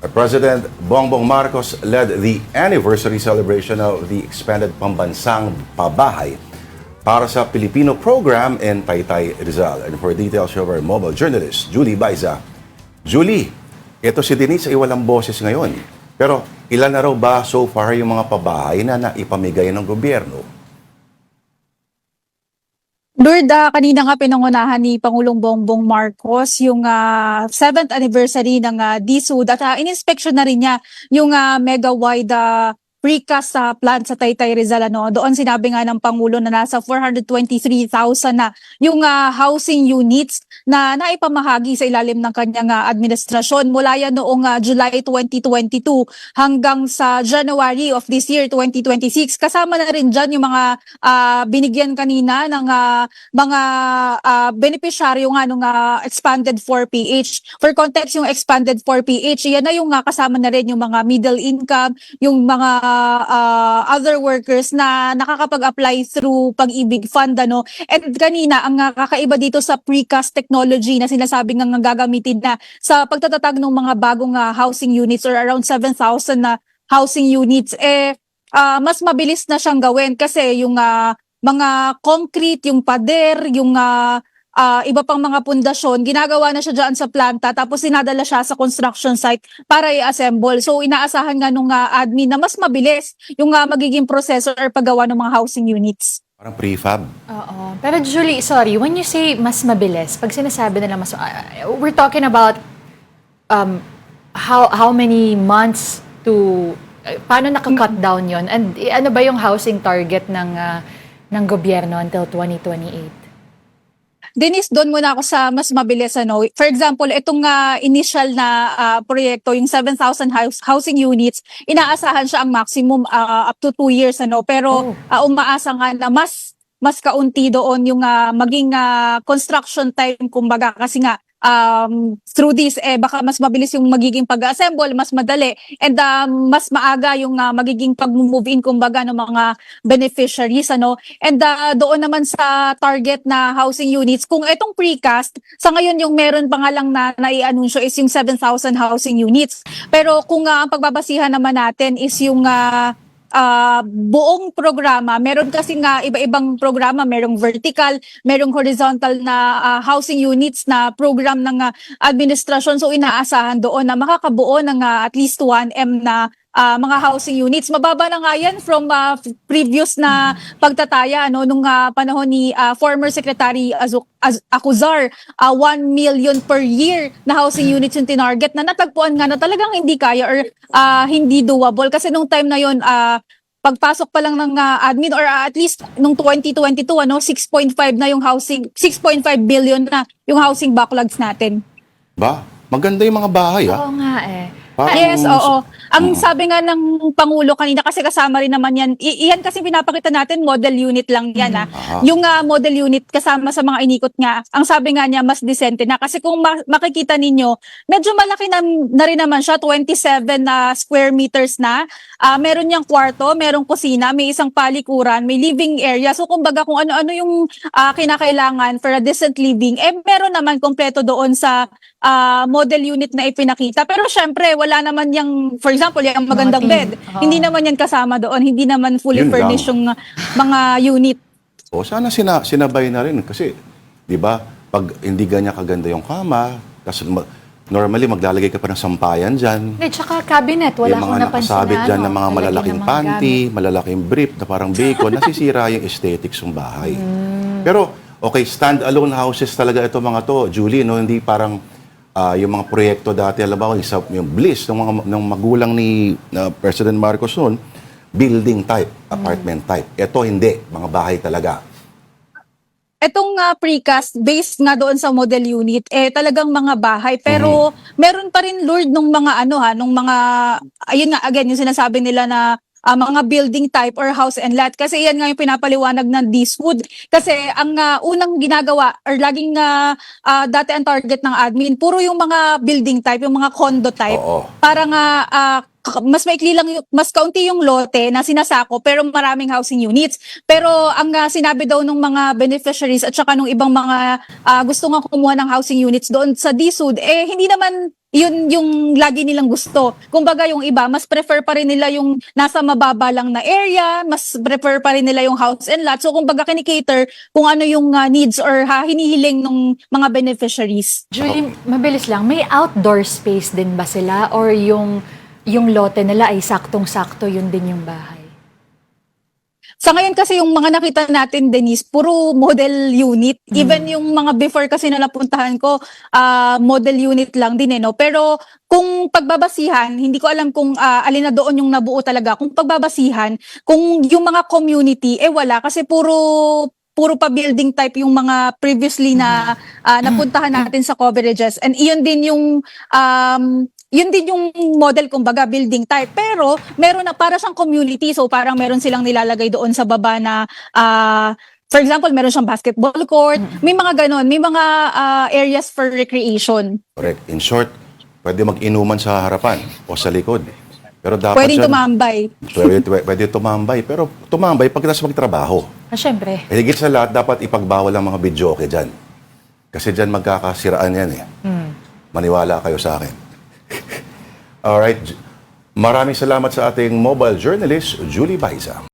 President Bongbong Marcos led the anniversary celebration of the expanded pambansang pabahay para sa Pilipino program in Taytay, Rizal. And for details, show our mobile journalist, Julie Baiza. Julie, ito si Denise ay walang boses ngayon. Pero ilan na raw ba so far yung mga pabahay na naipamigay ng gobyerno? Lord, kanina nga pinangunahan ni Pangulong Bongbong Marcos yung 7th anniversary ng DSUD at in-inspection na rin niya yung mega wide precast plant sa Taytay, Rizal. Doon sinabi nga ng Pangulo na nasa 423,000 na yung housing units na naipamahagi sa ilalim ng kanyang administrasyon mula yan noong July 2022 hanggang sa January of this year 2026. Kasama na rin dyan yung mga binigyan kanina ng mga beneficiaryo nga nung expanded 4PH. For context, yung expanded 4PH, yan na yung kasama na rin yung mga middle income, yung mga other workers na nakakapag-apply through Pag-ibig Fund. And kanina, ang kakaiba dito sa precast technology na sinasabi nga gagamitin na sa pagtatatag ng mga bagong housing units or around 7,000 na housing units, mas mabilis na siyang gawin kasi yung mga concrete, yung pader, yung iba pang mga pundasyon, ginagawa na siya dyan sa planta tapos sinadala siya sa construction site para i-assemble. So inaasahan nga nung admin na mas mabilis yung magiging proseso or paggawa ng mga housing units. Parang prefab. Oo. Pero Julie, sorry, when you say mas mabilis, pag sinasabi nila mas, we're talking about how many months to, paano naka-cut down yon? And ano ba yung housing target ng gobyerno until 2028? Denise, doon muna ako sa mas mabilis. For example, itong initial na proyekto, yung 7,000 housing units, inaasahan siya ang maximum up to 2 years. Pero umaasa nga na mas kaunti doon yung maging construction time, kumbaga, kasi nga through this, baka mas mabilis yung magiging pag-assemble, mas madali, and mas maaga yung magiging pag-move in, kumbaga, ng mga beneficiaries. And doon naman sa target na housing units, kung itong precast, sa ngayon yung meron pa nga lang na nai-anunsyo is yung 7,000 housing units. Pero kung ang pagbabasihan naman natin is yung buong programa, meron kasi nga iba-ibang programa, merong vertical, merong horizontal na housing units na program ng administrasyon. So inaasahan doon na makakabuo ng at least 1M na mga housing units. Mababa na nga yan from previous na pagtataya nung panahon ni former Secretary Acuzar. 1 million per year na housing units yung tinarget na natagpuan nga na talagang hindi kaya or hindi doable. Kasi nung time na yon, pagpasok pa lang ng admin or at least nung 2022, 6.5 na yung housing, 6.5 billion na yung housing backlogs natin. Ba? Maganda yung mga bahay, Oo nga Parang, Yes, oo. Ang sabi nga ng Pangulo kanina, kasi kasama rin naman yan, iyan kasi pinapakita natin, model unit lang yan. Yung model unit kasama sa mga inikot nga, ang sabi nga niya, mas decente na. Kasi kung makikita ninyo, medyo malaki na rin naman siya, 27 na square meters na. Meron niyang kwarto, merong kusina, may isang palikuran, may living area. So kumbaga kung ano-ano yung kinakailangan for a decent living, meron naman kompleto doon sa model unit na ipinakita. Pero syempre, wala naman yung, for example, yung magandang bed. Hindi naman yan kasama doon. Hindi naman fully furnished yung mga unit. O sana sinabay na rin kasi 'di ba pag hindi ganyan kaganda yung kama, kasi normally maglalagay ka pa ng sampayan diyan. Tsaka cabinet, wala yung akong mga napansin nakasabit na dyan ng mga malalaking lalagyan ng mga panty, gamit. malalaking brief na parang bacon, nasisira yung aesthetics ng bahay. Pero okay, stand-alone houses talaga ito mga to, Julie, no? Hindi parang yung mga proyekto dati, alam ba, yung Bliss ng magulang ni President Marcos noon, building type, apartment type. Ito hindi, mga bahay talaga. Etong precast, based nga doon sa model unit, talagang mga bahay. Pero meron pa rin, Lord, nung mga nung mga, ayun nga, again, yung sinasabi nila na mga building type or house and lot. Kasi yan nga yung pinapaliwanag ng DSUD. Kasi ang unang ginagawa or laging dati ang target ng admin, puro yung mga building type, yung mga condo type. Oo. Para nga mas maikli lang mas kaunti yung lote na sinasako pero maraming housing units. Pero ang sinabi daw ng mga beneficiaries at saka nung ibang mga gusto nga kumuha ng housing units doon sa DSUD, hindi naman yun yung lagi nilang gusto. Kumbaga yung iba, mas prefer pa rin nila yung nasa mababa lang na area, mas prefer pa rin nila yung house and lot. So kumbaga kinikater kung ano yung needs or hinihiling ng mga beneficiaries. Julie, mabilis lang, may outdoor space din ba sila or yung lote nila ay saktong-sakto yun din yung bahay? Sa ngayon kasi yung mga nakita natin, Denise, puro model unit. Even yung mga before kasi na napuntahan ko, model unit lang din no. Pero kung pagbabasihan, hindi ko alam kung alin na doon yung nabuo talaga. Kung pagbabasihan, kung yung mga community, wala. Kasi puro pa building type yung mga previously na napuntahan natin sa coverages. And iyon din yung model kumbaga building type. Pero meron na para siyang community. So parang meron silang nilalagay doon sa baba na for example, meron siyang basketball court. May mga ganon. May mga areas for recreation. Correct. In short, pwede mag-inuman sa harapan o sa likod. Pero dapat Pwedeng tumambay. Pwede tumambay. Pero tumambay pag nasa magtrabaho. Syempre. Higit sa lahat, dapat ipagbawal ang mga videoke dyan. Kasi dyan magkakasiraan yan Maniwala kayo sa akin. Alright. Maraming salamat sa ating mobile journalist, Julie Baiza.